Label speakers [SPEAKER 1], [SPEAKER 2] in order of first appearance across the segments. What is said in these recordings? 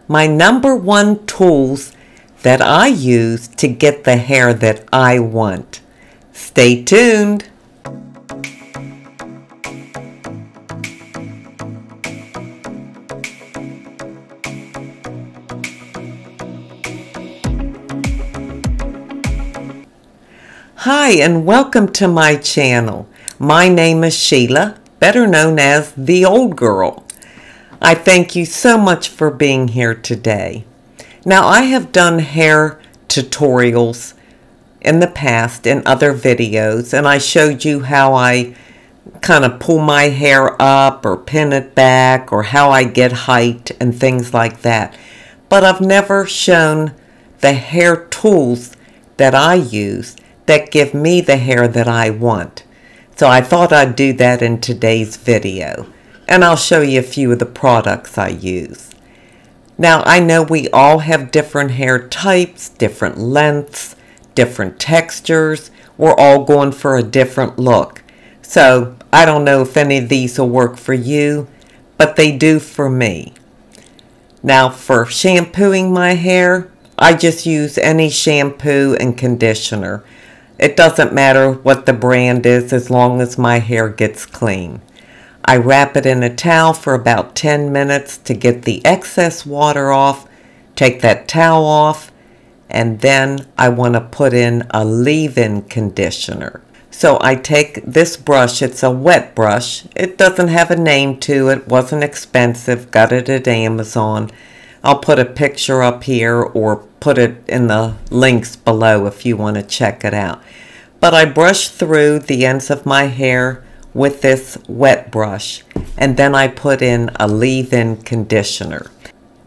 [SPEAKER 1] my #1 tools that I use to get the hair that I want. Stay tuned. Hi, and welcome to my channel. My name is Sheila, better known as the Old Girl. I thank you so much for being here today. Now, I have done hair tutorials in the past in other videos, and I showed you how I kind of pull my hair up or pin it back, or how I get height and things like that. But I've never shown the hair tools that I use that give me the hair that I want. So I thought I'd do that in today's video, and I'll show you a few of the products I use. Now, I know we all have different hair types, different lengths, different textures. We're all going for a different look. So I don't know if any of these will work for you, but they do for me. Now, for shampooing my hair, I just use any shampoo and conditioner. It doesn't matter what the brand is as long as my hair gets clean. I wrap it in a towel for about 10 minutes to get the excess water off, take that towel off, and then I want to put in a leave-in conditioner. So I take this brush, it's a wet brush. It doesn't have a name to it, wasn't expensive, got it at Amazon. I'll put a picture up here or put it in the links below if you want to check it out. But I brush through the ends of my hair with this wet brush, and then I put in a leave-in conditioner.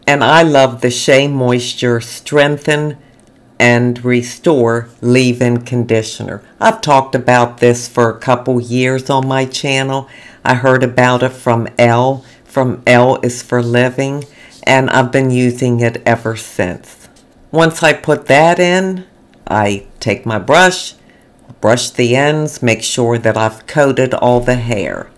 [SPEAKER 1] And I love the Shea Moisture Strengthen and Restore Leave-In Conditioner. I've talked about this for a couple years on my channel. I heard about it from L is for Living, and I've been using it ever since. Once I put that in, I take my brush, brush the ends, make sure that I've coated all the hair.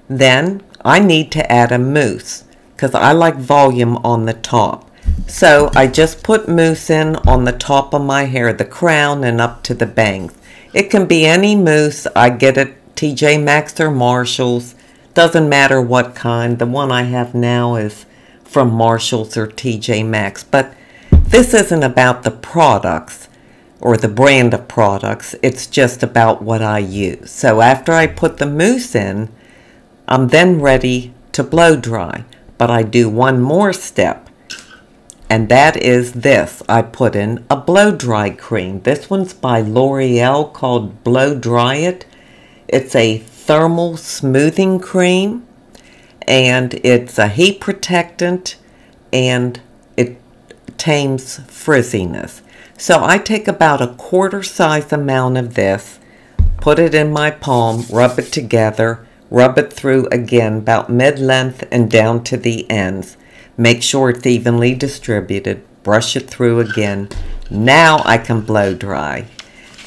[SPEAKER 1] Then I need to add a mousse because I like volume on the top. So I just put mousse in on the top of my hair, the crown and up to the bangs. It can be any mousse. I get it TJ Maxx or Marshall's. Doesn't matter what kind. The one I have now is from Marshall's or TJ Maxx. But this isn't about the products or the brand of products. It's just about what I use. So after I put the mousse in, I'm then ready to blow dry. But I do one more step, and that is this. I put in a blow dry cream. This one's by L'Oreal called Blow Dry It. It's a thermal smoothing cream, and it's a heat protectant, and it tames frizziness. So I take about a quarter size amount of this, put it in my palm, rub it together, rub it through again about mid-length and down to the ends. Make sure it's evenly distributed, brush it through again. Now I can blow dry.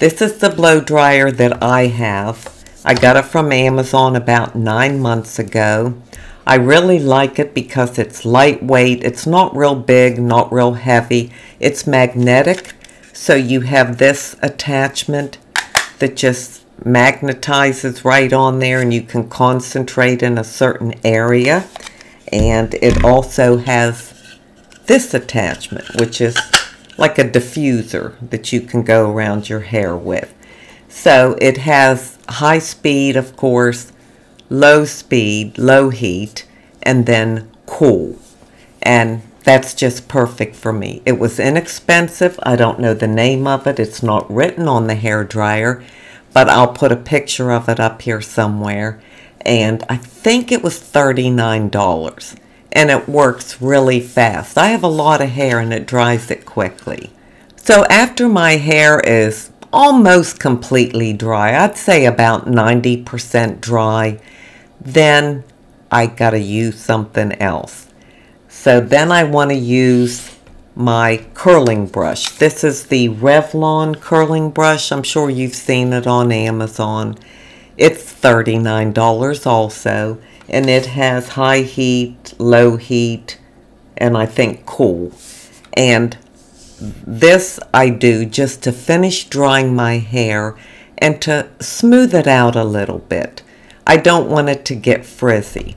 [SPEAKER 1] This is the blow dryer that I have. I got it from Amazon about 9 months ago. I really like it because it's lightweight. It's not real big, not real heavy. It's magnetic, so you have this attachment that just magnetizes right on there, and you can concentrate in a certain area. And it also has this attachment, which is like a diffuser that you can go around your hair with. So it has high speed, of course, low speed, low heat, and then cool. And that's just perfect for me. It was inexpensive. I don't know the name of it. It's not written on the hair dryer, but I'll put a picture of it up here somewhere. And I think it was $39. And it works really fast. I have a lot of hair and it dries it quickly. So after my hair is almost completely dry, I'd say about 90% dry, then I gotta use something else. So then I want to use my curling brush. This is the Revlon curling brush. I'm sure you've seen it on Amazon. It's $39 also, and it has high heat, low heat, and I think cool. And this I do just to finish drying my hair and to smooth it out a little bit. I don't want it to get frizzy.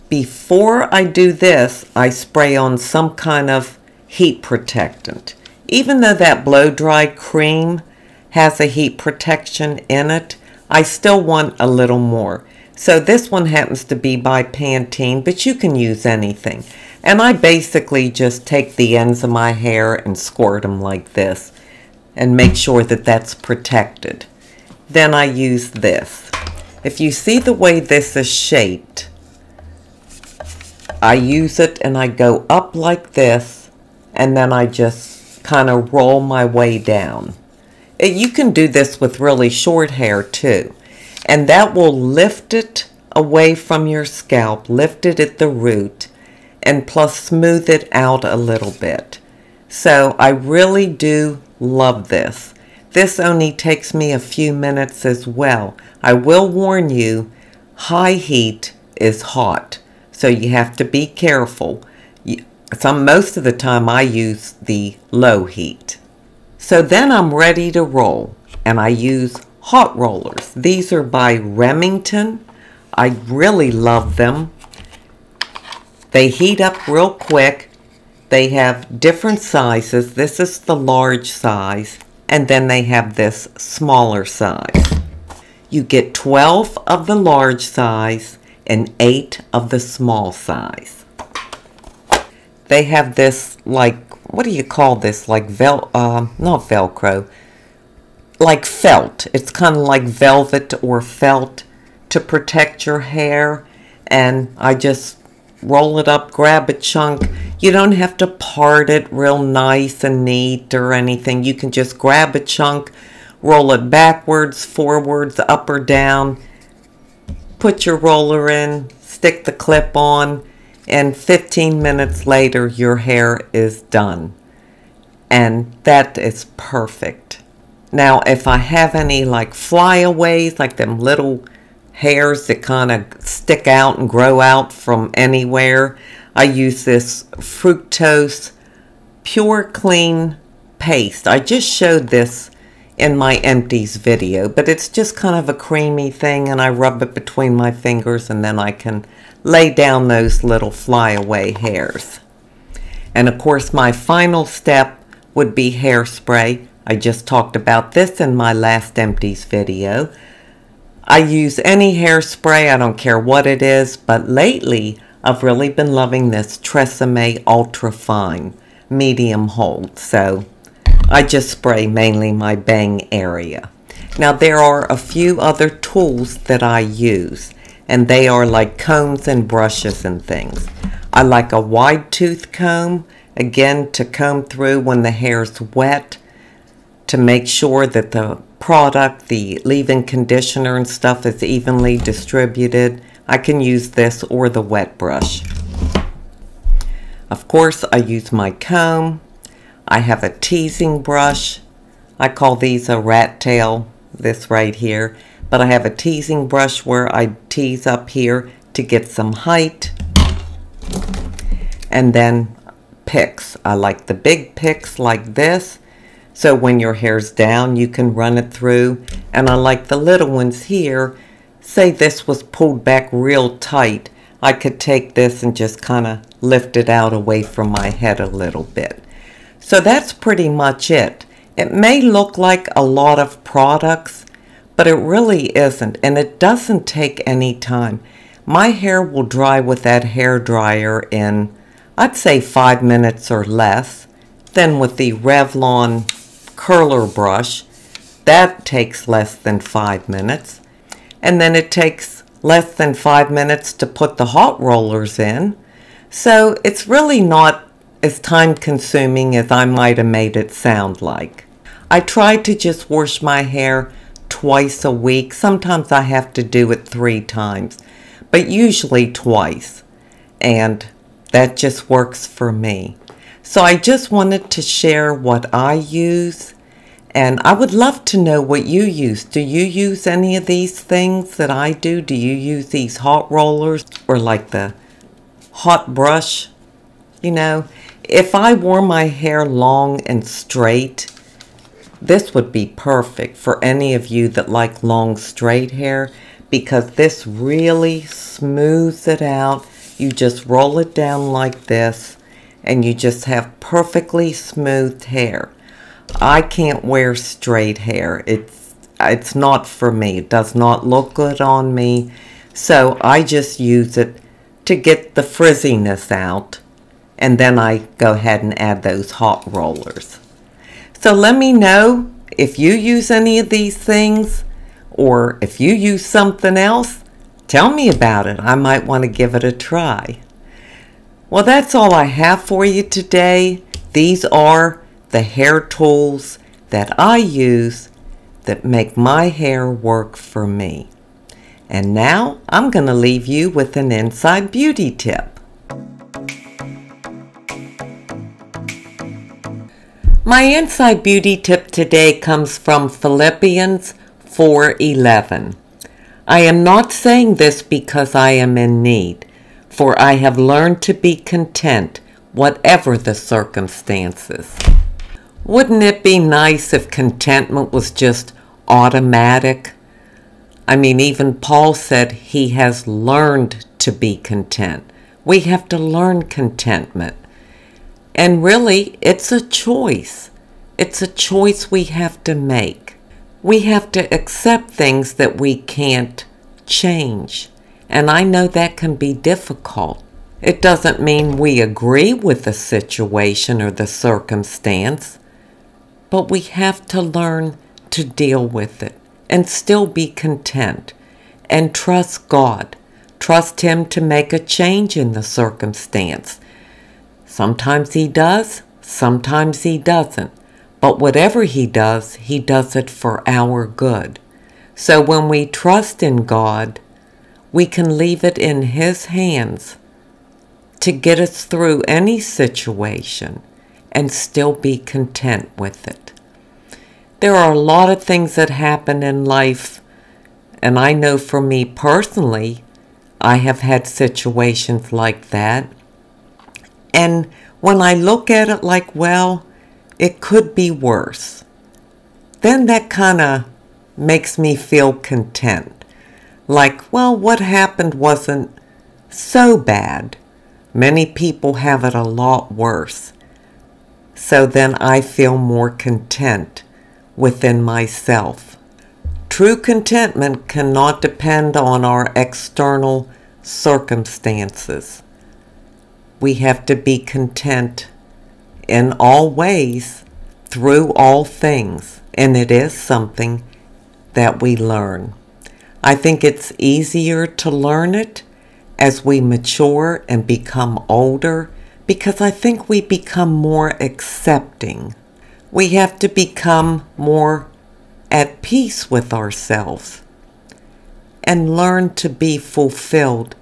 [SPEAKER 1] Before I do this, I spray on some kind of heat protectant. Even though that blow dry cream has a heat protection in it, I still want a little more. So this one happens to be by Pantene, but you can use anything. And I basically just take the ends of my hair and squirt them like this and make sure that that's protected. Then I use this. If you see the way this is shaped, I use it and I go up like this, and then I just kind of roll my way down. You can do this with really short hair too, and that will lift it away from your scalp, lift it at the root, and plus smooth it out a little bit. So I really do love this. This only takes me a few minutes as well. I will warn you, high heat is hot, so you have to be careful. Most of the time I use the low heat. So then I'm ready to roll, and I use hot rollers. These are by Remington. I really love them. They heat up real quick. They have different sizes. This is the large size, and then they have this smaller size. You get 12 of the large size and 8 of the small size. They have this, like, what do you call this? Like not Velcro, like felt. It's kind of like velvet or felt to protect your hair. And I just roll it up, grab a chunk. You don't have to part it real nice and neat or anything. You can just grab a chunk, roll it backwards, forwards, up or down, put your roller in, stick the clip on, and 15 minutes later your hair is done. And that is perfect. Now if I have any like flyaways, like them little hairs that kind of stick out and grow out from anywhere, I use this fructose pure clean paste. I just showed this in my empties video, but it's just kind of a creamy thing, and I rub it between my fingers, and then I can lay down those little flyaway hairs. And of course my final step would be hairspray. I just talked about this in my last empties video. I use any hairspray, I don't care what it is, but lately I've really been loving this Tresemme Ultra Fine medium hold. So I just spray mainly my bang area. Now there are a few other tools that I use, and they are like combs and brushes and things. I like a wide tooth comb, again to comb through when the hair's wet, to make sure that the product, the leave-in conditioner and stuff is evenly distributed. I can use this or the wet brush. Of course I use my comb. I have a teasing brush. I call these a rat tail, this right here. But I have a teasing brush where I tease up here to get some height. And then picks. I like the big picks like this. So when your hair's down, you can run it through. And I like the little ones here. Say this was pulled back real tight, I could take this and just kind of lift it out away from my head a little bit. So that's pretty much it. It may look like a lot of products, but it really isn't, and it doesn't take any time. My hair will dry with that hair dryer in, I'd say 5 minutes or less. Then with the Revlon curler brush, that takes less than 5 minutes. And then it takes less than 5 minutes to put the hot rollers in. So it's really not as time consuming as I might have made it sound like. I try to just wash my hair twice a week. Sometimes I have to do it 3 times, but usually twice. And that just works for me. So I just wanted to share what I use. And I would love to know what you use. Do you use any of these things that I do? Do you use these hot rollers or like the hot brush You know, if I wore my hair long and straight, this would be perfect for any of you that like long straight hair, because this really smooths it out. You just roll it down like this and you just have perfectly smooth hair. I can't wear straight hair. It's not for me. It does not look good on me. So I just use it to get the frizziness out, and then I go ahead and add those hot rollers. So let me know if you use any of these things, or if you use something else. Tell me about it. I might want to give it a try. Well, that's all I have for you today. These are the hair tools that I use that make my hair work for me. And now I'm going to leave you with an inside beauty tip. My inside beauty tip today comes from Philippians 4:11. I am not saying this because I am in need, for I have learned to be content whatever the circumstances. Wouldn't it be nice if contentment was just automatic? I mean, even Paul said he has learned to be content. We have to learn contentment. And really, it's a choice. It's a choice we have to make. We have to accept things that we can't change. And I know that can be difficult. It doesn't mean we agree with the situation or the circumstance, but we have to learn to deal with it and still be content and trust God. Trust Him to make a change in the circumstance. Sometimes He does, sometimes He doesn't. But whatever He does it for our good. So when we trust in God, we can leave it in His hands to get us through any situation and still be content with it. There are a lot of things that happen in life, and I know for me personally, I have had situations like that. And when I look at it like, well, it could be worse, then that kind of makes me feel content. Like, well, what happened wasn't so bad. Many people have it a lot worse. So then I feel more content within myself. True contentment cannot depend on our external circumstances. We have to be content in all ways, through all things, and it is something that we learn. I think it's easier to learn it as we mature and become older, because I think we become more accepting. We have to become more at peace with ourselves and learn to be fulfilled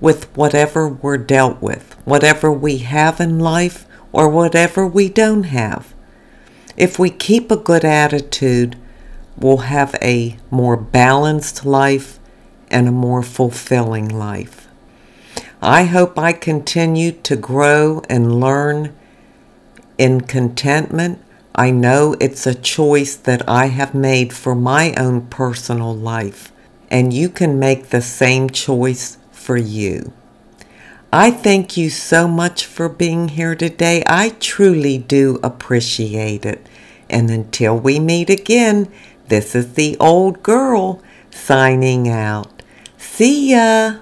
[SPEAKER 1] with whatever we're dealt with, whatever we have in life or whatever we don't have. If we keep a good attitude, we'll have a more balanced life and a more fulfilling life. I hope I continue to grow and learn in contentment. I know it's a choice that I have made for my own personal life, and you can make the same choice for you. I thank you so much for being here today. I truly do appreciate it. And until we meet again, this is the old girl signing out. See ya!